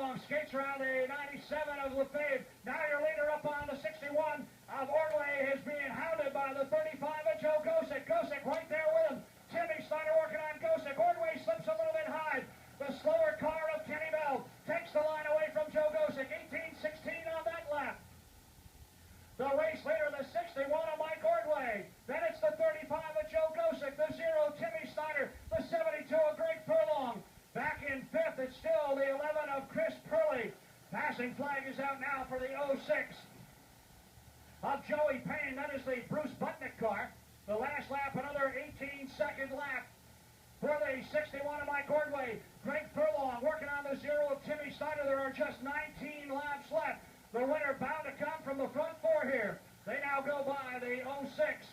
Furlong skates around the 97 of Lefebvre. Now your leader up on the 61 of Ordway is being hounded by the 35 of Joe Gosick. Gosick right there with him. Timmy Snyder working on Gosick. Ordway slips a little bit high. The slower car of Kenny Bell takes the line away from Joe Gosick. 18-16 on that lap. The race leader, the 61 of Mike Ordway. Then it's the 35 of Joe Gosick. The 0, Timmy Snyder. The 72 of Greg Furlong. Back in fifth, it's still the 11 of Chris Purley. Passing flag is out now for the 06 of Joey Payne. That is the Bruce Butnick car. The last lap, another 18-second lap for the 61 of Mike Ordway. Greg Furlong working on the 0 of Timmy Snyder. There are just 19 laps left. The winner bound to come from the front four here. They now go by the 06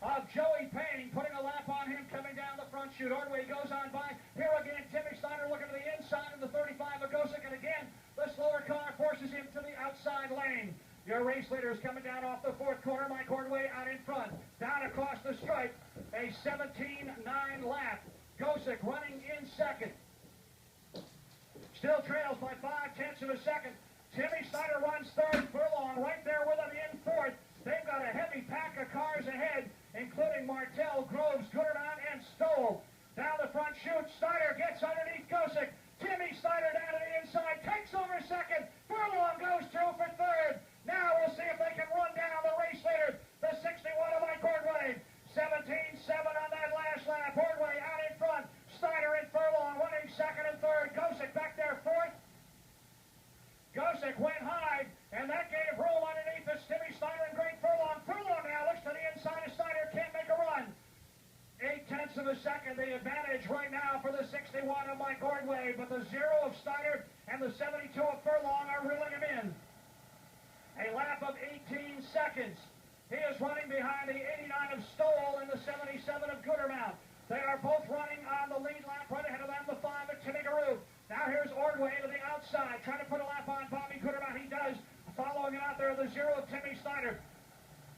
of Joey Payne, putting a lap on him coming down the front chute. Ordway goes on by. Here again, Timmy Snyder looking to the inside of the 35 of Gosick, and again, the slower car forces him to the outside lane. Your race leader is coming down off the fourth corner. Mike Ordway out in front. Down across the stripe, a 17-9 lap. Gosick running in second. Still trails by 0.5 of a second. Timmy Snyder runs third. Furlong right there with him in fourth. They've got a heavy pack of cars ahead, including Martell, Groves, Goodermount, and Stoll. Down the front chute, Snyder gets underneath Gosick. Timmy Snyder down to the inside, takes over second. Furlong goes through for third. Now we'll see if they can run down the race leader, the 61 of Mike Ordway. 17-7 on that last lap. Ordway out in front. Snyder and Furlong running second and third. Gosick back there fourth. Gosick went high, and that gave room underneath the Timmy Snyder and Greg Furlong. Furlong now looks to the inside of Snyder, can't make a run. 0.8 of a second, the advantage right now for the 61 of Mike Ordway, but the 0 of Snyder and the 72 of Furlong are reeling him in. A lap of 18 seconds. He is running behind the 89 of Stoll and the 77 of Goodermount. They are both running on the lead lap, right ahead of them, the 5 of Timmy Garou. Now here's Ordway to the outside, trying to put a lap on Bobby Goodermount. He does. Following him out there, the 0 of Timmy Snyder.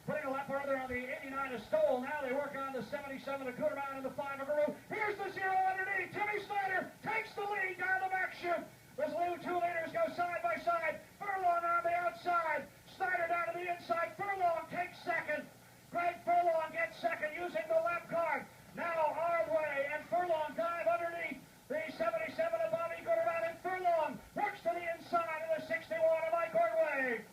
Putting a lap further on the 89 of Stoll. Now they work on the 77 of Goodermount and the 5 of Garou. Here's the 0 underneath. Timmy Snyder takes the lead down the back chute. The two leaders go side by side. Furlong on the outside. Snyder down to the inside. Furlong takes second. Greg Furlong gets second using the lap card. Now Ordway and Furlong dive underneath. The 77 of Bobby Goodermount, and Furlong works to the inside of the 61 of Mike Ordway.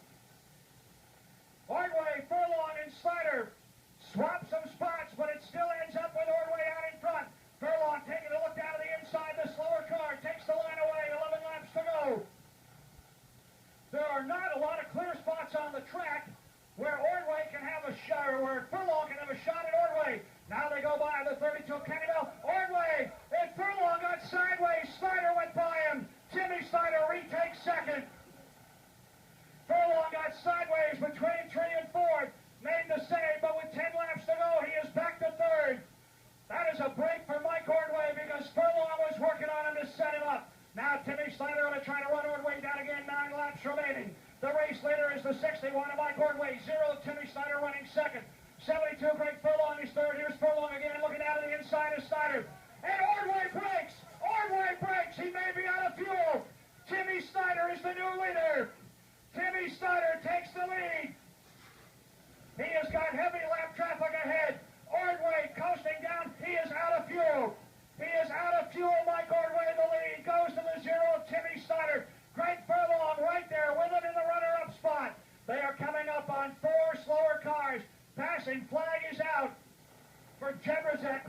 Ordway, Furlong, and Snyder swap some spots, but it still ends up with Ordway out in front. Furlong taking a look down to the inside. The slower car takes the line away. 11 laps to go. There are not a lot of clear spots on the track where Ordway can have a shot, or where Furlong can have a shot at Ordway. Now they go by the 32 Kenny Bell. Ordway and Furlong got sideways. Snyder went by him. Timmy Snyder retakes second. Furlong got sideways between 3 and 4. Made the save, but with 10 laps to go, he is back to third. That is a break for Mike Ordway because Furlong was working on him to set him up. Now Timmy Snyder going to try to run Ordway down again. 9 laps remaining. The race leader is the 61 of Mike Ordway. 0 Timmy Snyder running second. 72 Greg Furlong is third. Here's Furlong again looking down to the inside of Snyder. And Ordway breaks. Ordway breaks. He may be out of fuel. Timmy Snyder is the new leader. Timmy Snyder takes the lead. He has got heavy lap traffic ahead. Ordway coasting down. He is out of fuel. He is out of fuel. Mike Ordway in the lead. Goes to the 0 of Timmy Snyder. Greg Furlong right there with him in the runner-up spot. They are coming up on 4 slower cars. Passing flag is out for Jebrzek,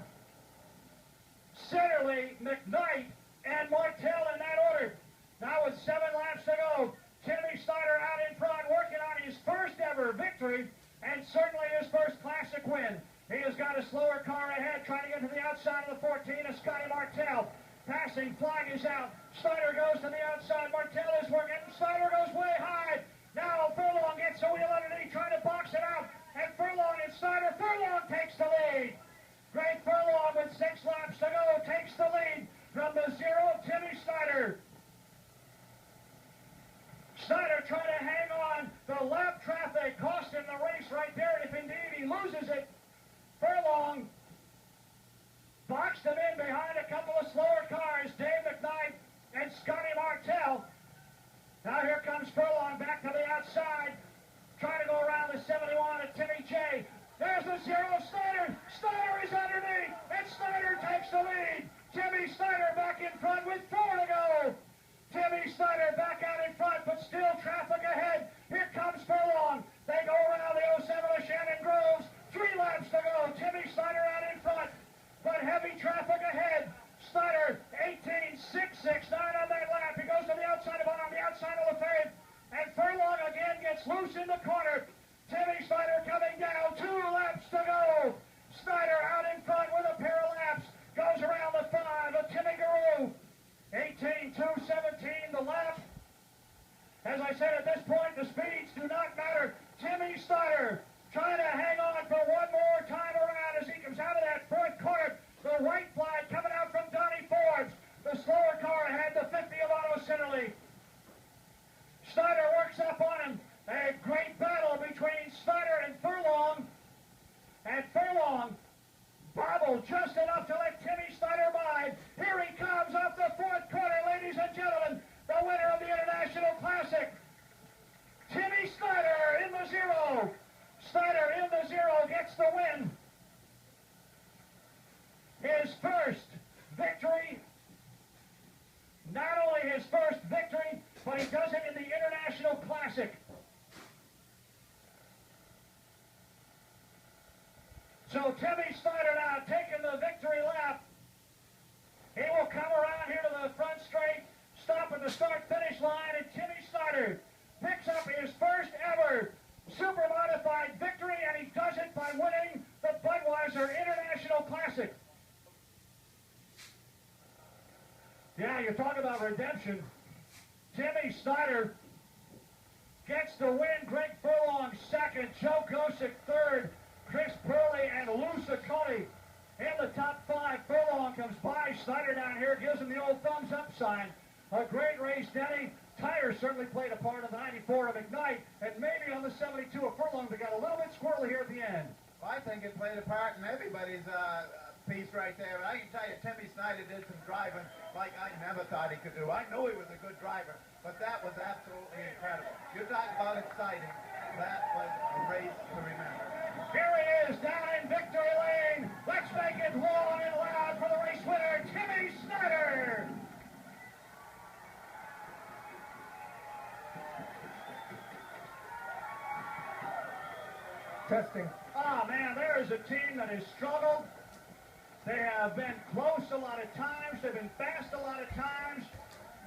Sitterly, McKnight, and Martell in that order. Now with 7 laps to go, Timmy Snyder out in front, working on his first ever victory, and certainly his first Classic win. He has got a slower car ahead, trying to get to the outside of the 14 of Scotty Martell. Passing flag is out. Snyder goes to the outside. Martell is working. Snyder goes way high. Now Furlong gets a wheel underneath, trying to box it out. And Furlong and Snyder. Furlong takes the lead. Greg Furlong with 6 laps to go takes the lead from the 0 of Timmy Snyder. Snyder trying to hang on. The lap traffic cost him the race right there. If indeed he loses it, Furlong boxed him in behind a couple of slower cars. Dave McKnight and Scotty Martell. in front with 4 to go. Timmy Snyder back out in front, but still traffic ahead. Here comes Furlong. They go around the 07 of Shannon Groves. 3 laps to go. Timmy Snyder out in front, but heavy traffic ahead. Snyder 18.669 on that lap. He goes to the outside of on the outside of Lefebvre, and Furlong again gets loose in the corner. Timmy Snyder coming down. 2 laps to go. Snyder out in front with a pair of laps. Goes around the 5 of Timmy Garou. 18.217 the lap. As I said, at this point, the speeds do not matter. Timmy Snyder trying to hang on for one more time around as he comes out of that 4th corner. The white flag coming out from Donnie Forbes. The slower car had the 50 of Otto Sinnerly. Snyder works up on him. A great battle between Snyder and Furlong. And Furlong bobbled just enough to let Timmy Snyder by. Here he comes off the 4th corner, ladies and gentlemen. The winner of the International Classic. Timmy Snyder in the 0. Snyder in the 0 gets the win. His first victory. Not only his first victory, but he does it in the International Classic. So Timmy Snyder now taking the victory lap. He will come around here to the front straight, stop at the start-finish line, and Timmy Snyder picks up his first ever super modified victory, and he does it by winning the Budweiser International Classic. Yeah, you talk about redemption. Timmy Snyder gets the win. Greg Furlong 2nd, Joe Gosick 3rd, Chris Purley and Lou Ciccone in the top 5. Furlong comes by. Snyder down here gives him the old thumbs up sign. A great race, Denny. Tires certainly played a part in the 94 of McKnight, and maybe on the 72 of Furlong, they got a little bit squirrely here at the end. Well, I think it played a part in everybody's piece right there. And I can tell you, Timmy Snyder did some driving like I never thought he could do. I knew he was a good driver, but that was absolutely incredible. You talk about exciting. That was a race to remember. Here he is down in victory lane. Let's make it long and loud for the race winner, Timmy Snyder. Testing. Oh, man, there is a team that has struggled. They have been close a lot of times. They've been fast a lot of times,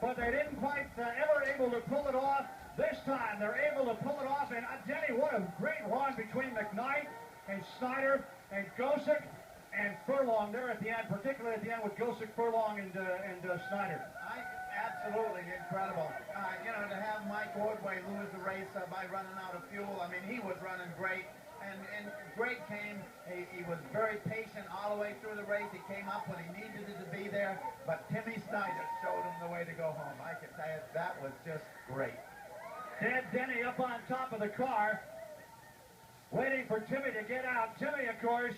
but they didn't quite ever able to pull it off. This time, they're able to pull it off. And Denny, what a great run between McKnight and Snyder and Gosick and Furlong there at the end, particularly at the end with Gosick, Furlong, and Snyder. Absolutely incredible. You know, to have Mike Ordway lose the race by running out of fuel. I mean, he was running great. And great came. He was very patient all the way through the race. He came up when he needed it to be there. But Timmy Snyder showed him the way to go home. I can tell you, that was just great. Denny up on top of the car, waiting for Timmy to get out. Timmy, of course,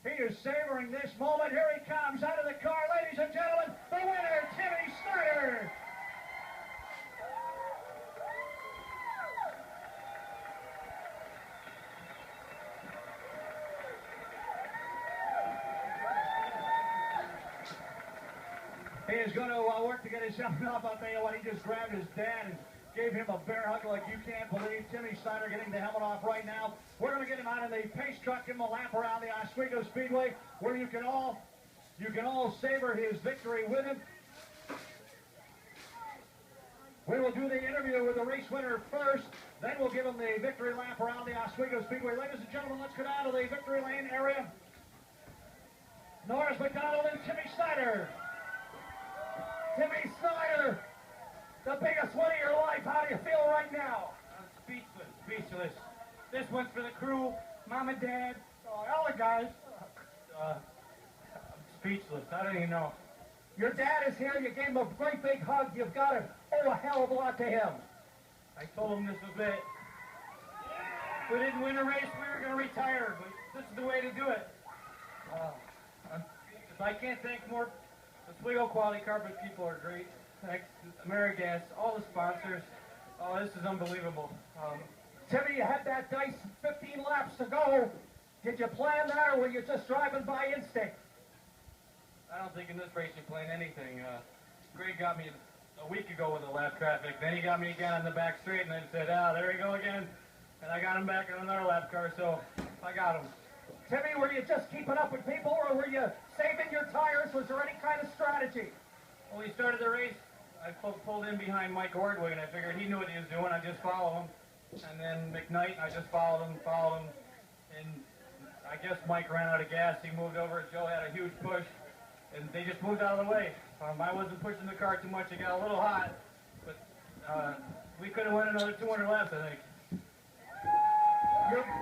he is savoring this moment. Here he comes out of the car, ladies and gentlemen, the winner, Timmy Snyder. He is going to work to get his helmet off. I'll tell you what, he just grabbed his dad and gave him a bear hug like you can't believe. Timmy Snyder getting the helmet off right now. We're going to get him out in the pace truck, give him a lap around the Oswego Speedway, where you can all savor his victory with him. We will do the interview with the race winner first, then we'll give him the victory lap around the Oswego Speedway. Ladies and gentlemen, let's go down to the victory lane area. Norris McDonald and Timmy Snyder. Timmy Snyder, the biggest win of your life. How do you feel right now? I'm speechless. This one's for the crew, Mom and Dad, all the guys. I'm speechless. I don't even know. Your dad is here. You gave him a great big hug. You've got to owe a hell of a lot to him. I told him this was it. If we didn't win a race, we were going to retire, but this is the way to do it. I can't thank more. The Oswego Quality Carpet people are great. Thanks to AmeriGas, all the sponsors. Oh, this is unbelievable. Timmy, you had that nice 15 laps to go. Did you plan that, or were you just driving by instinct? I don't think in this race you're playing anything. Greg got me a week ago with the lap traffic. Then he got me again on the back straight, and then said, there we go again. And I got him back on another lap car, so I got him. Timmy, were you just keeping up with people, or were you saving your tires? Was there any kind of strategy? When we started the race, I pulled in behind Mike Ordway, and I figured he knew what he was doing. I just follow him. And then McKnight, I just followed him. And I guess Mike ran out of gas. He moved over. Joe had a huge push, and they just moved out of the way. I wasn't pushing the car too much. It got a little hot, but we could have won another 200 laps, I think.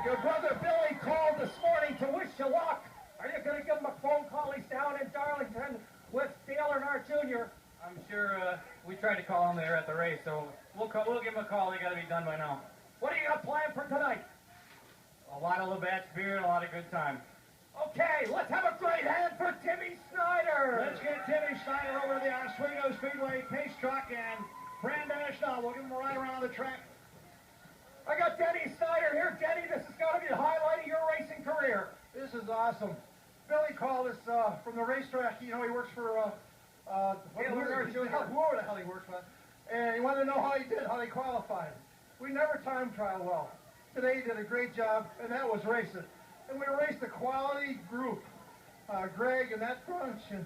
Your brother Billy called this morning to wish you luck. Are you going to give him a phone call? He's down in Darlington with Dale Earnhardt Jr. I'm sure we tried to call him there at the race, so we'll give him a call. They got to be done by now. What are you going to plan for tonight? A lot of Labatt's beer and a lot of good time. Okay, let's have a great hand for Timmy Snyder. Let's get Timmy Snyder over to the Oswego Speedway pace truck and Brandon Ashton. We'll give him a ride around the track. I got Denny Snyder here. Denny, this has got to be the highlight of your racing career. This is awesome. Billy called us from the racetrack. You know, he works for whoever the hell he works for. And he wanted to know how he did, how they qualified. We never time trial well. Today he did a great job, and that was racing. And we raced a quality group. Greg and that bunch, I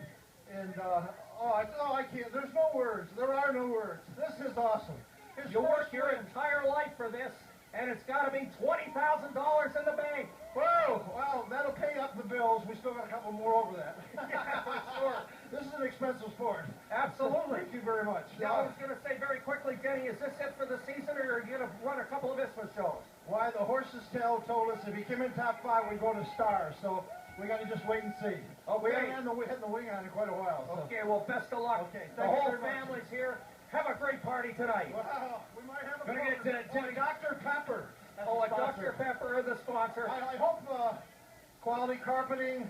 can't. There's no words. There are no words. This is awesome. You worked your entire life for this, and it's got to be $20,000 in the bank. Whoa! Well, that'll pay up the bills. We still got a couple more over that. Yeah, for sure. This is an expensive sport. Absolutely. Thank you very much. Now, I was going to say very quickly, Denny, is this it for the season, or are you going to run a couple of ISMA shows? Why, the horse's tail told us if he came in top 5, we'd go to stars. So we got to just wait and see. Okay. We haven't had the wing on in quite a while. So. Okay, well, best of luck. Okay, the whole family's here. Have a great party tonight. Wow, we might have a Gonna get to Dr. Pepper. Oh, a Dr. Pepper is the sponsor. I hope quality carpeting,